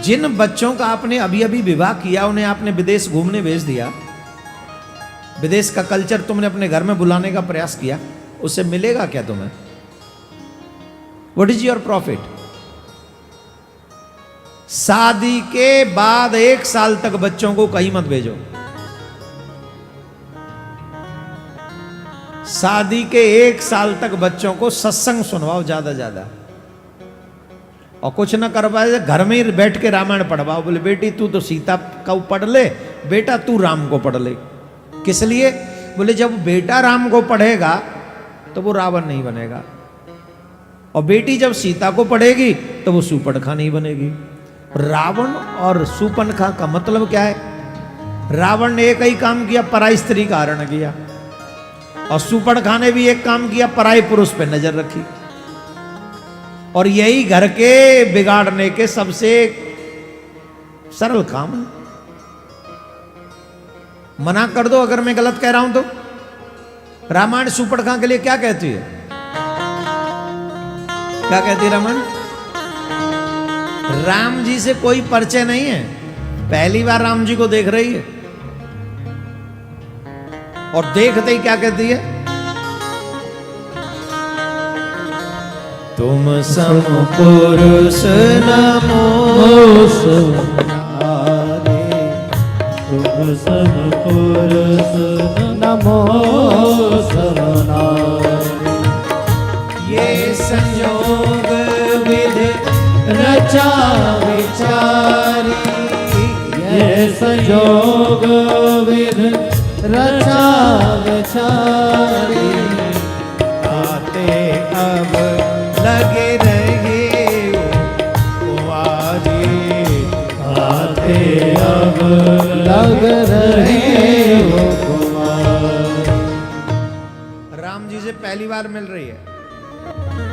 जिन बच्चों का आपने अभी अभी विवाह किया उन्हें आपने विदेश घूमने भेज दिया, विदेश का कल्चर तुमने अपने घर में बुलाने का प्रयास किया, उससे मिलेगा क्या तुम्हें? What is your profit? शादी के बाद 1 साल तक बच्चों को कहीं मत भेजो। शादी के 1 साल तक बच्चों को सत्संग सुनवाओ ज्यादा ज्यादा, और कुछ ना कर पाए घर में ही बैठ के रामायण पढ़वाओ। बोले बेटी तू तो सीता का पढ़ ले, बेटा तू राम को पढ़ ले। किस लिए? बोले जब बेटा राम को पढ़ेगा तो वो रावण नहीं बनेगा, और बेटी जब सीता को पढ़ेगी तो वो सूर्पणखा नहीं बनेगी। रावण और सूर्पणखा का मतलब क्या है? रावण ने एक ही काम किया, पराई स्त्री का हरण किया, और सूर्पणखा ने भी एक काम किया, पराई पुरुष पे नजर रखी। और यही घर के बिगाड़ने के सबसे सरल काम है। मना कर दो अगर मैं गलत कह रहा हूं तो। रामायण सूर्पणखा के लिए क्या कहती है? क्या कहती है रामायण? राम जी से कोई परिचय नहीं है, पहली बार राम जी को देख रही है, और देखते ही क्या कहती है? तुम सम पुरुष नमो नारे, तुम सम पुरुष नमो नारे। ये संयोग विधि रचा विचारी, ये संयोग विधि रचा विचारी। आते अब लगे रहे कुंवारी, आते अब लग रहे हो कुमार। राम जी से पहली बार मिल रही है,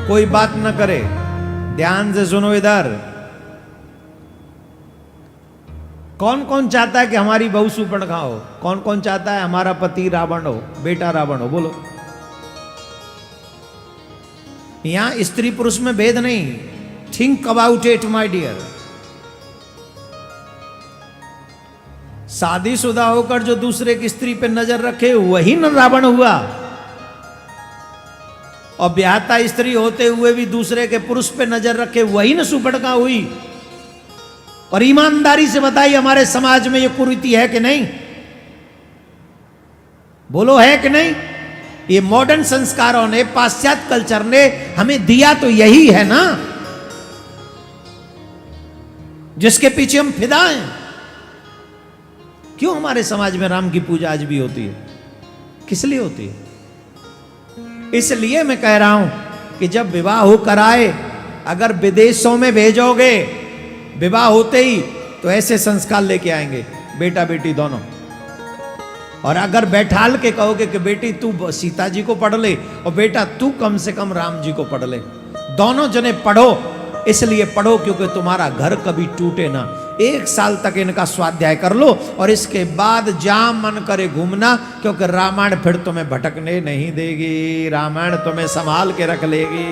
कोई बात न करे, ध्यान से सुनो इधर। कौन कौन चाहता है कि हमारी बहू सूर्पणखा हो? कौन कौन चाहता है हमारा पति रावण हो, बेटा रावण हो? बोलो। यहां स्त्री पुरुष में भेद नहीं। Think about it my dear. शादीशुदा होकर जो दूसरे की स्त्री पे नजर रखे वही न रावण हुआ, और ब्याहता स्त्री होते हुए भी दूसरे के पुरुष पे नजर रखे वही न सूर्पणखा हुई। और ईमानदारी से बताइए हमारे समाज में ये कुरीति है कि नहीं? बोलो है कि नहीं? ये मॉडर्न संस्कारों ने, पाश्चात्य कल्चर ने हमें दिया तो यही है ना, जिसके पीछे हम फिदा हैं। क्यों हमारे समाज में राम की पूजा आज भी होती है? किस लिए होती है? इसलिए मैं कह रहा हूं कि जब विवाह होकर आए, अगर विदेशों में भेजोगे विवाह होते ही, तो ऐसे संस्कार लेके आएंगे, बेटा बेटी दोनों। और अगर बैठाल के कहोगे कि बेटी तू सीता जी को पढ़ ले, और बेटा तू कम से कम राम जी को पढ़ ले, दोनों जने पढ़ो। इसलिए पढ़ो क्योंकि तुम्हारा घर कभी टूटे ना। 1 साल तक इनका स्वाध्याय कर लो, और इसके बाद जहां मन करे घूमना, क्योंकि रामायण फिर तुम्हें भटकने नहीं देगी, रामायण तुम्हें संभाल के रख लेगी।